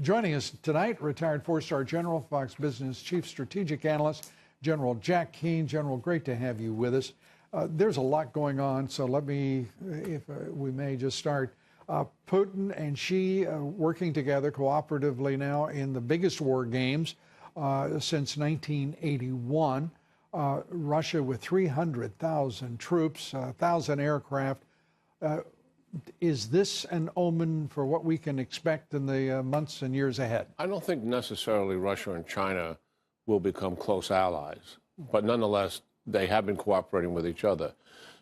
Joining us tonight, retired four-star General, Fox Business Chief Strategic Analyst, General Jack Keane. General, great to have you with us. There's a lot going on, so let me, if we may, just start. Putin and Xi working together cooperatively now in the biggest war games since 1981. Russia with 300,000 troops, 1,000 aircraft. Is this an omen for what we can expect in the months and years ahead? I don't think necessarily Russia and China will become close allies, but nonetheless, they have been cooperating with each other.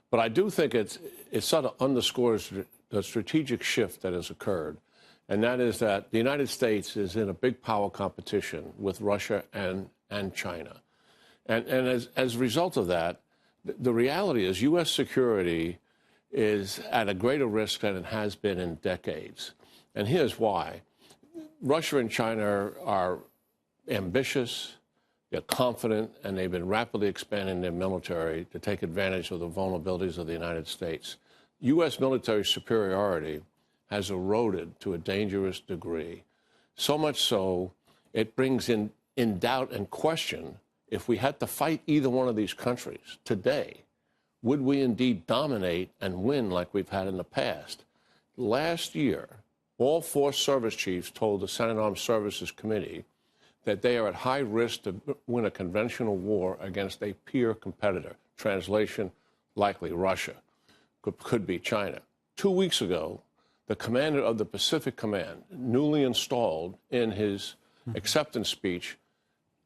But I do think it sort of underscores the strategic shift that has occurred, and that is that the United States is in a big power competition with Russia and China. And as a result of that, the reality is U.S. security is at a greater risk than it has been in decades. And here's why. Russia and China are ambitious, they're confident, and they've been rapidly expanding their military to take advantage of the vulnerabilities of the United States. U.S. military superiority has eroded to a dangerous degree, so much so it brings in doubt and question if we had to fight either one of these countries today. Would we indeed dominate and win like we've had in the past? Last year, all four service chiefs told the Senate Armed Services Committee that they are at high risk to win a conventional war against a peer competitor. Translation, likely Russia, could be China. 2 weeks ago, the commander of the Pacific Command, newly installed in his acceptance speech,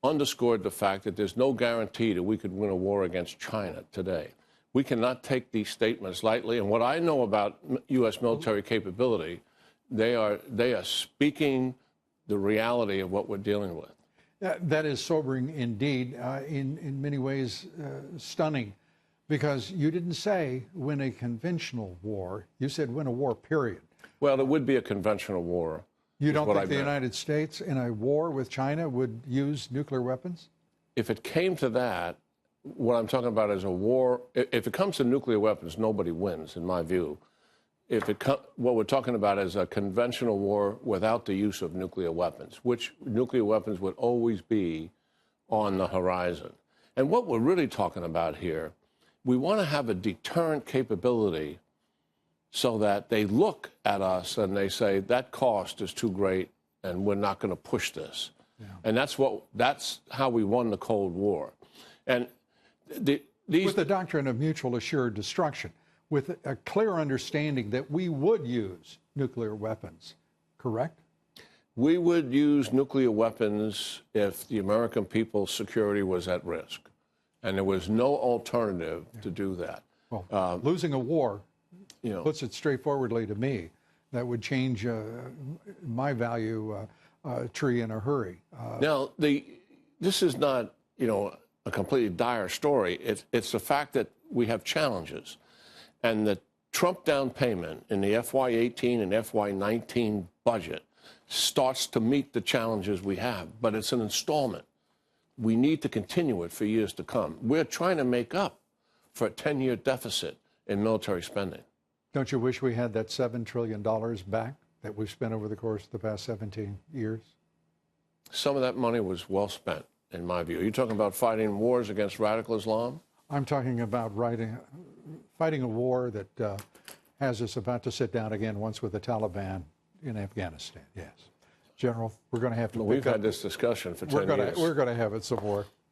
underscored the fact that there's no guarantee that we could win a war against China today. We cannot take these statements lightly. And what I know about U.S. military capability, they are speaking the reality of what we're dealing with. That is sobering indeed, in many ways stunning, because you didn't say win a conventional war. You said win a war, period. Well, it would be a conventional war. You don't think the United States in a war with China would use nuclear weapons? If it came to that, what I'm talking about is a war. If it comes to nuclear weapons, nobody wins, in my view. What we're talking about is a conventional war without the use of nuclear weapons, which nuclear weapons would always be on the horizon. And what we're really talking about here, we want to have a deterrent capability so that they look at us and they say, that cost is too great and we're not going to push this. Yeah. And that's how we won the Cold War. And with the doctrine of mutual assured destruction, with a clear understanding that we would use nuclear weapons, correct? We would use nuclear weapons if the American people's security was at risk. And there was no alternative to do that. Well, losing a war, puts it straightforwardly to me, that would change my value tree in a hurry. Now, this is not, a completely dire story. It's the fact that we have challenges. And the Trump down payment in the FY18 and FY19 budget starts to meet the challenges we have, but it's an installment. We need to continue it for years to come. We're trying to make up for a 10-year deficit in military spending. Don't you wish we had that $7 trillion back that we've spent over the course of the past 17 years? Some of that money was well spent, in my view. Are you talking about fighting wars against radical Islam? I'm talking about fighting a war that has us about to sit down again once with the Taliban in Afghanistan. Yes. General, we're going to have to... We've had this discussion for 10 years. We're going to have it some more.